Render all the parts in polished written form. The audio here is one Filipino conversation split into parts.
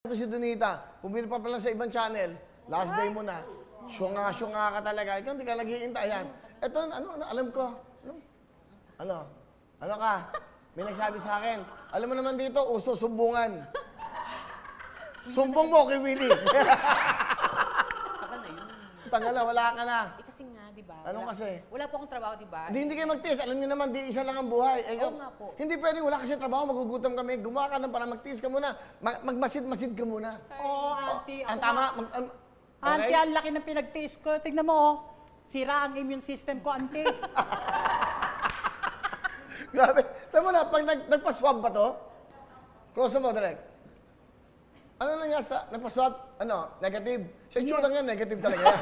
Ito si Donita, pumili pa pala sa ibang channel. Last day mo na. Syunga ka talaga. Ikaw hindi ka nag-iintay. Ayan. Ito, alam ko. Ano ka? May nagsabi sa akin. Alam mo naman dito, uso sumbungan. Sumbong mo kay Willie. Tagal na yun. Tagal na, wala ka na. Kasi nga, di ba? Anong kasi? Wala po akong trabaho, di ba? Hindi kayo mag-tiis. Alam niyo naman, di isa lang ang buhay. Oo nga po. Hindi pwedeng wala kasi trabaho, magugutom kami. Gumawa ka ng para mag-tiis ka muna. Magmasid-masid ka muna. Oo, auntie. Ang tama. Auntie, ang laki ng pinagtiis ko. Tignan mo, oh. Sira ang immune system ko, auntie. Grabe. Tama mo na, pag nagpa-swab ba to? Close mo, direct. Ano na nga sa, nagpa-swab, negative. Sa itsura nga, negative talaga yan.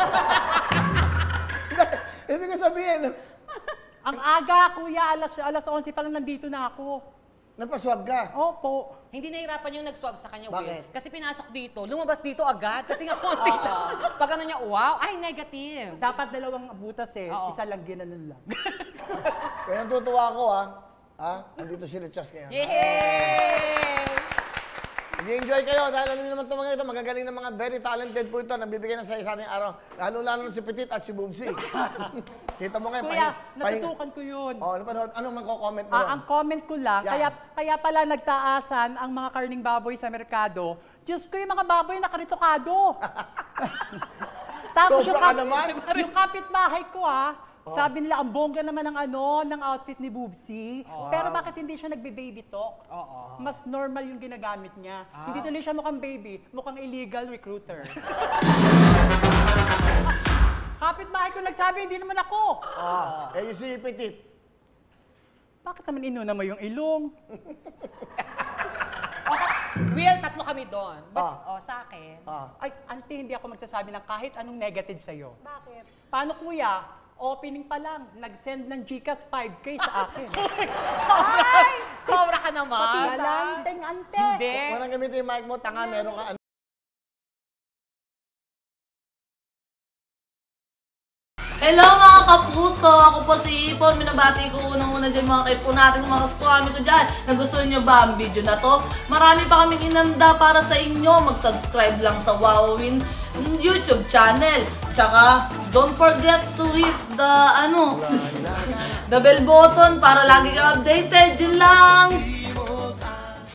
Ibig sabihin. Ang aga, kuya, alas 11 pa lang nandito na ako. Nagpa-swab ka? Opo. Hindi nahirapan yung nag-swab sa kanya, Bakit? Will. Kasi pinasok dito, lumabas dito agad. Kasi nga konti lang. Pag ano niya, wow, ay negative. Dapat dalawang butas eh. Oo. Isa lang, ginanon lang. Kaya natutuwa ako, Andito si Richas ngayon. Yay! Nag-enjoy kayo dahil alam niyo naman itong mga ito, magagaling na mga very talented po ito, nabibigyan ng sa ating araw. Lalo-lalo si Petit at si Bubsy. Kita mo ngayon, Kuya, natutukan ko yun. Anong magko-comment mo? Ang comment ko lang, Yan. kaya pala nagtaasan ang mga karning baboy sa merkado. Diyos ko, yung mga baboy nakaritokado. Tapos Sobra ka naman. yung kapitbahay ko sabi nila, ang bongga naman ng outfit ni Bubsy. Pero bakit hindi siya nagbe-baby talk? Mas normal yung ginagamit niya. Hindi tuloy siya mukhang baby, mukhang illegal recruiter. Kapitbahay ko nagsabi, hindi naman ako. Yung si Petit. Bakit naman inuna mo yung ilong? Will, tatlo kami doon. But, sa akin. Ay, auntie, hindi ako magsasabi ng kahit anong negative sa'yo. Bakit? Paano kuya? Opening pa lang, nag-send ng Gcash 5K sa akin. Ay! Sobra ka naman. Galanteng, ante. Hindi. Walang gamitin yung mic mo, tanga, meron ka Hello mga kapuso! Ako po si Ipon. Minabati ko unang-una dyan mga kaipo natin, mga kaskwami ko dyan. Nagustuhan nyo ba ang video na to? Marami pa kaming inanda para sa inyo. Mag-subscribe lang sa Wowin YouTube channel. Tsaka, don't forget to hit the, the bell button para lagi kang updated. Yun lang!